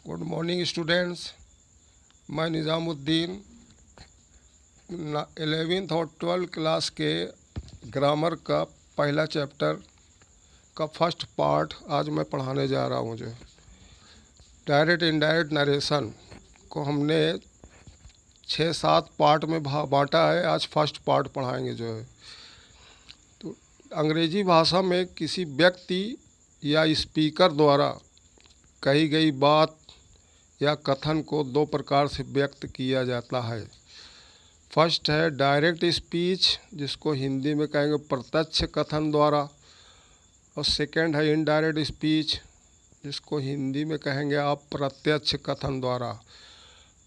Good morning students. मैं Nizamuddin 11th और 12th class के ग्रामर का पहला चैप्टर का फर्स्ट पार्ट आज मैं पढ़ाने जा रहा हूँ। जो डायरेक्ट इनडायरेक्ट नरेशन को हमने 6-7 पार्ट में बांटा है। आज फर्स्ट पार्ट पढ़ाएंगे। जो है तो अंग्रेजी भाषा में किसी व्यक्ति या स्पीकर द्वारा कही गई बात या कथन को दो प्रकार से व्यक्त किया जाता है। फर्स्ट है डायरेक्ट स्पीच, जिसको हिंदी में कहेंगे प्रत्यक्ष कथन द्वारा, और सेकंड है इनडायरेक्ट स्पीच, जिसको हिंदी में कहेंगे अप्रत्यक्ष कथन द्वारा।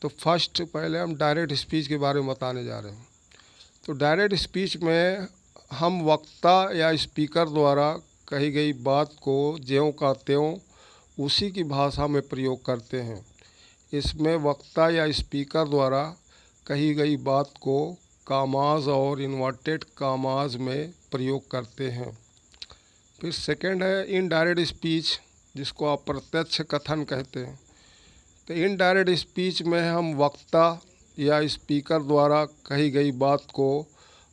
तो फर्स्ट पहले हम डायरेक्ट स्पीच के बारे में बताने जा रहे हैं। तो डायरेक्ट स्पीच में हम वक्ता या स्पीकर द्वारा कही गई बात को ज्यों का त्यों उसी की भाषा में प्रयोग करते हैं। इसमें वक्ता या स्पीकर द्वारा कही गई बात को कामाज और इन्वर्टेड कामाज में प्रयोग करते हैं। फिर सेकंड है इनडायरेक्ट स्पीच, जिसको अप्रत्यक्ष कथन कहते हैं। तो इनडायरेक्ट स्पीच में हम वक्ता या स्पीकर द्वारा कही गई बात को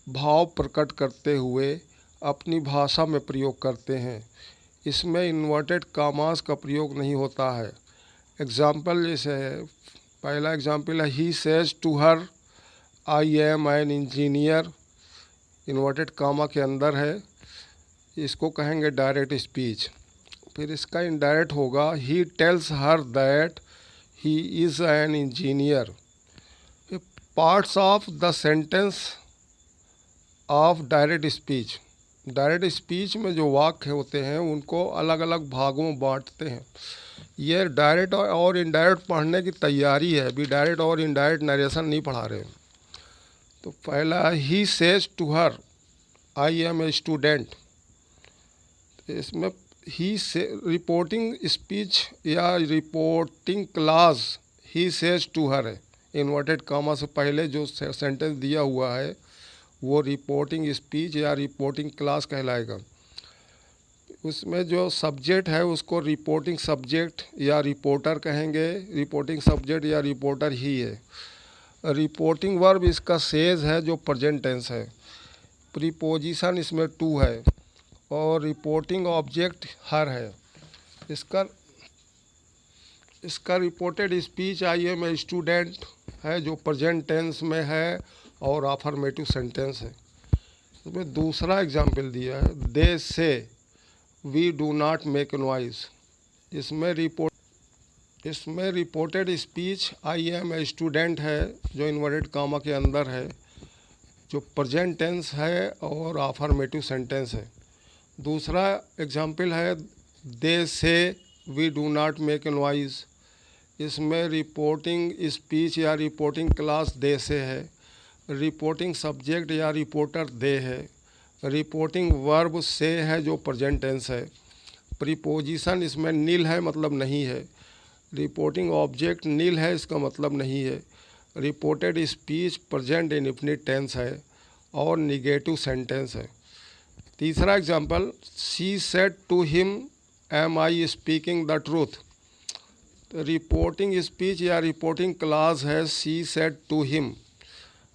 भाव प्रकट करते हुए अपनी भाषा में प्रयोग करते हैं। इसमें इन्वर्टेड कामाज का प्रयोग नहीं होता है। एग्ज़ाम्पल जैसे है, पहला एग्ज़ाम्पल है he says to her I am an engineer, inverted comma के अंदर है। इसको कहेंगे डायरेक्ट स्पीच। फिर इसका इनडायरेक्ट होगा he tells her that he is an engineer. Parts of the sentence of direct speech, direct speech में जो वाक्य होते हैं उनको अलग अलग भागों में बांटते हैं। ये डायरेक्ट और इनडायरेक्ट पढ़ने की तैयारी है, अभी डायरेक्ट और इनडायरेक्ट नरेशन नहीं पढ़ा रहे। तो पहला he says to her I am a student. इसमें ही से रिपोर्टिंग स्पीच या reporting class he says to her है। इन्वर्टेड कामा से पहले जो सेंटेंस दिया हुआ है वो रिपोर्टिंग स्पीच या रिपोर्टिंग क्लास कहलाएगा। उसमें जो सब्जेक्ट है उसको रिपोर्टिंग सब्जेक्ट या रिपोर्टर कहेंगे। रिपोर्टिंग सब्जेक्ट या रिपोर्टर ही है। रिपोर्टिंग वर्ब इसका सेज है जो प्रेजेंट टेंस है। प्रीपोजिशन इसमें टू है और रिपोर्टिंग ऑब्जेक्ट हर है। इसका reported speech I am a student है जो प्रेजेंट टेंस में है और अफर्मेटिव सेंटेंस है। इसमें दूसरा एग्जाम्पल दिया है they say we do not make noise. इसमें reported speech I am a student है जो इन्वर्टेड कामा के अंदर है, जो प्रेजेंट टेंस है और अफर्मेटिव सेंटेंस है। दूसरा एग्जाम्पल है they say we do not make noise. इसमें रिपोर्टिंग स्पीच या रिपोर्टिंग क्लास दे से है। रिपोर्टिंग सब्जेक्ट या रिपोर्टर दे है। रिपोर्टिंग वर्ब से है जो प्रेजेंट टेंस है। प्रीपोजिशन इसमें नील है मतलब नहीं है। रिपोर्टिंग ऑब्जेक्ट नील है इसका मतलब नहीं है। Reported speech present indefinite tense है और निगेटिव सेंटेंस है। तीसरा example she said to him am I speaking the truth. Reporting speech या रिपोर्टिंग क्लास है she said to him.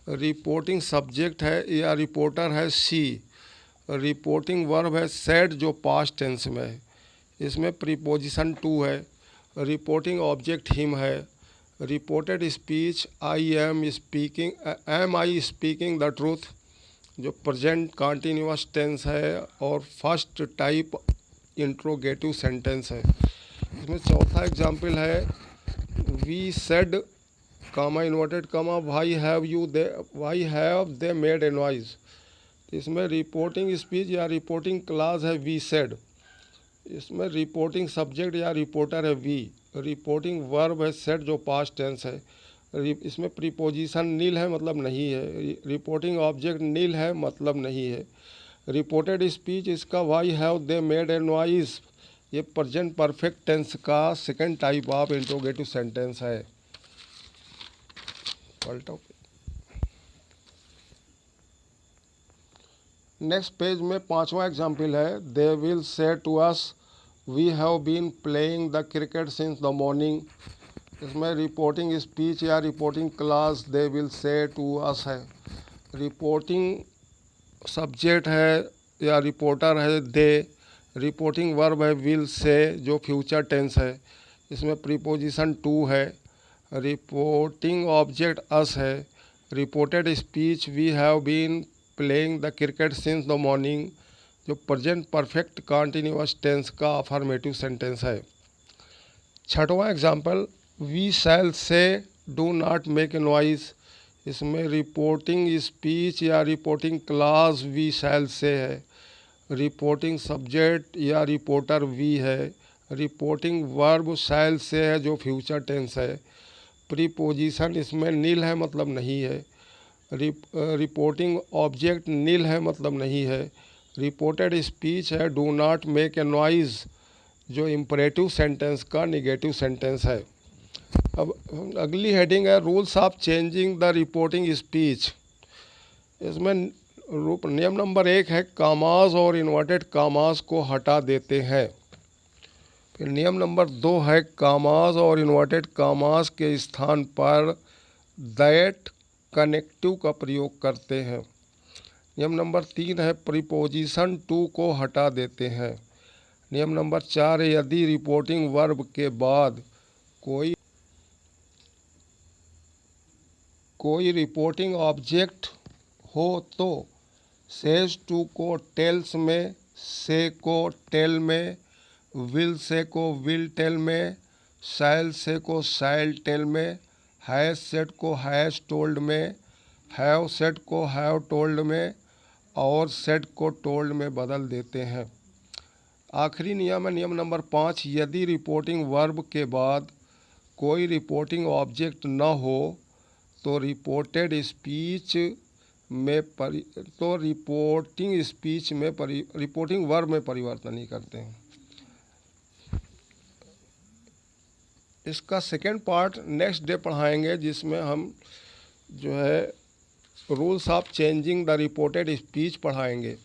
Reporting subject है या रिपोर्टर है शी। रिपोर्टिंग वर्ब है सेड जो पास्ट टेंस में है। इसमें प्रीपोजिशन टू है। रिपोर्टिंग ऑब्जेक्ट हिम है। Reported speech I am speaking the truth जो प्रेजेंट कॉन्टिन्यूअस टेंस है और फर्स्ट टाइप इंट्रोगेटिव सेंटेंस है। इसमें चौथा एग्जाम्पल है we said comma inverted comma why have they made a noise. इसमें रिपोर्टिंग स्पीच या रिपोर्टिंग क्लास है वी सेड। इसमें रिपोर्टिंग सब्जेक्ट या रिपोर्टर है वी। रिपोर्टिंग वर्ब है सेड जो पास्ट टेंस है। इसमें प्रीपोजिशन नील है मतलब नहीं है। रिपोर्टिंग ऑब्जेक्ट नील है मतलब नहीं है। रिपोर्टेड स्पीच इसका why have they made a noise ये प्रेजेंट परफेक्ट टेंस का second type of interrogative sentence है। नेक्स्ट पेज में पांचवा एग्जाम्पल है they will say to us we have been playing the cricket since the morning. इसमें reporting speech या reporting class they will say to us है। Reporting subject है या reporter है दे। रिपोर्टिंग वर्ब है विल से जो future tense है। इसमें प्रीपोजिशन टू है। रिपोर्टिंग ऑब्जेक्ट अस है। Reported speech we have been playing the cricket since the morning जो प्रेजेंट परफेक्ट कॉन्टिन्यूअस टेंस का अफर्मेटिव सेंटेंस है। छठवां example we shall say do not make a noise. इसमें reporting speech या reporting class we shall say है। Reporting subject या reporter we है। Reporting verb shall say है जो फ्यूचर टेंस है। प्रीपोजिशन इसमें नील है मतलब नहीं है। रिपोर्टिंग ऑब्जेक्ट नील है मतलब नहीं है। रिपोर्टेड स्पीच है do not make a noise जो इम्परेटिव सेंटेंस का निगेटिव सेंटेंस है। अब अगली हेडिंग है rules of changing the reporting speech. इसमें नियम नंबर 1 है कामास और इन्वर्टेड कामास को हटा देते हैं। फिर नियम नंबर 2 है कामास और इन्वर्टेड कामास के स्थान पर दैट कनेक्टिव का प्रयोग करते हैं। नियम नंबर 3 है प्रीपोजिशन टू को हटा देते हैं। नियम नंबर 4 है यदि रिपोर्टिंग वर्ब के बाद कोई रिपोर्टिंग ऑब्जेक्ट हो तो सेज टू को टेल्स में, से को टेल में, विल से को विल टेल में, शैल से को शैल टेल में, हैज सेड को हैज टोल्ड में, हैव सेड को हैव टोल्ड में और सेड को टोल्ड में बदल देते हैं। आखिरी नियम है नियम नंबर 5 यदि रिपोर्टिंग वर्ब के बाद कोई रिपोर्टिंग ऑब्जेक्ट न हो तो रिपोर्टिंग रिपोर्टिंग वर्ब में परिवर्तन नहीं करते हैं। इसका सेकेंड पार्ट नेक्स्ट डे पढ़ाएंगे जिसमें हम जो है rules of changing the reported speech पढ़ाएंगे।